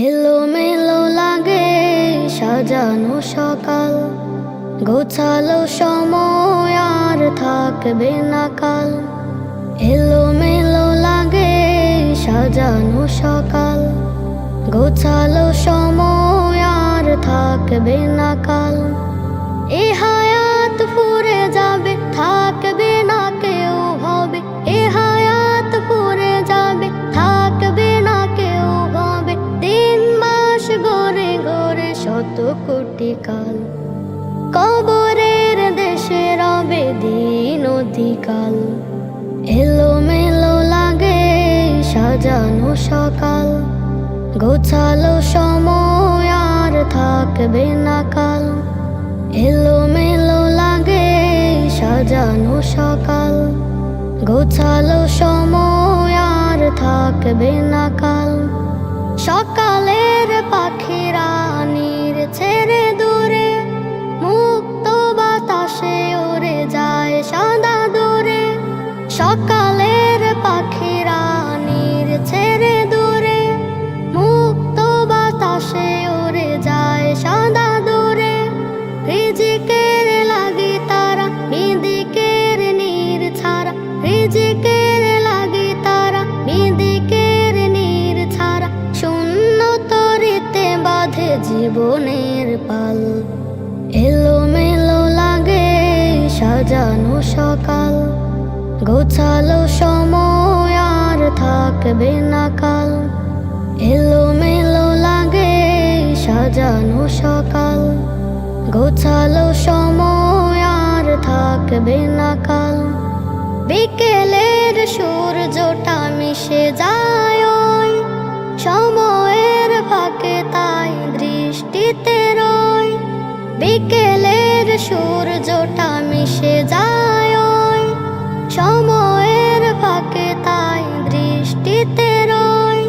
এলোমেলো লাগে সাজানো সকাল, গোছালো সময় আর থাকবে না কাল। এলোমেলো লাগে সাজানো সকাল, গোছালো সময় আর থাকবে না কাল। এ হায়াত ফুরে যাবে, থাকবে না কেউ হবে। এ হায়াত ফুরে যাবে, থাকবে না কেউ হবে। দিন মাস গড়ে গড়ে শত কোটি কাল, কবরের দেশে রবে দিন অধিকাল। এলোমেলো লাগে সাজানো সকাল, গোছালো সময় আর থাকবে না কাল। এলোমেলো লাগে সাজানো সকাল, গোছালো সময় আর থাকবে না কাল। সকালের পাখিরা নীড় ছেড়ে দূরে, মুক্ত বাতাসে উড়ে যায় সাদা দূরে। সকালের পাখিরা নীড় ছেড়ে দূরে, মুক্ত বাতাসে উড়ে যায় সাদা দূরে। রিজিকের লাগি তারা বিদিকের নীড় ছাড়া, রিজিকের লাগি তারা বিদিকের নীড় ছাড়া। শূন্য তরিতে বাঁধে জীবনের পাল। এলোমেলো লাগে সাজানো সকাল, গোছালো সময় আর থাকবে না কাল। এলোমেলো লাগে সাজানো সকাল, গোছালো সময় আর থাকবে না কাল। বিকেলের সূর্যটা মিশে যায় ওই সময়ের ফাঁকে, তাই দৃষ্টিতে রয়। বিকেলের সূর্যটা মিশে যায় ওই সময়ের ফাঁকে, তাই দৃষ্টিতে রয়।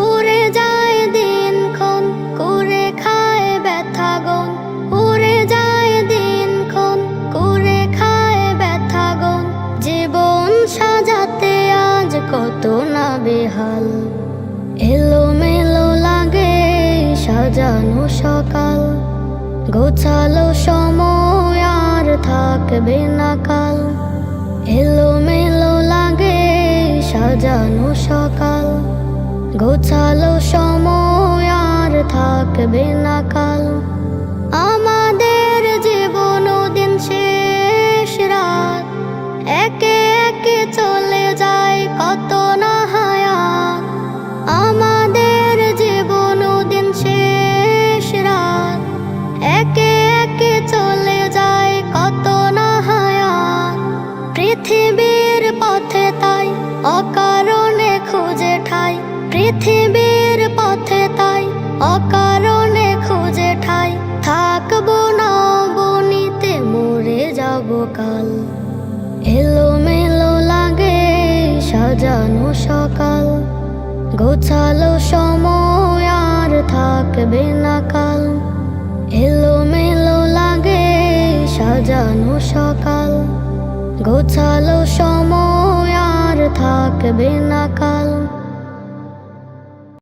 উড়ে যায় দিনক্ষণ, কুরে খায় ব্যথাগণ। উড়ে যায় দিনক্ষণ, কুরে খায় ব্যথাগণ। জীবন সাজাতে আজ কত না বেহাল। এলোমেলো লাগে সাজানো সকাল, গোছালো সময় আর থাকবে না কাল। এলোমেলো লাগে সাজানো সকাল, গোছালো সময় আর থাকবে না কাল। আমাদের জীবন দিন শেষ রাত, একে একে চলে যায় কত না হায়াত। আমাদের জীবন দিন শেষ রাত, একে একে চলে যায় কত না হায়াত। পৃথিবীর পথে তাই অকারণে খুঁজে ঠাই, পৃথিবীর পথে তাই অকারণে খুঁজে ঠাই। থাকবো না বনিতে, মরে যাব কাল। এলোমেলো লাগে সাজানো সকাল, গোছালো সময় আর থাকবে না কাল। এলোমেলো লাগে সাজানো সকাল, গোছালো সময় আর থাকবে না কাল।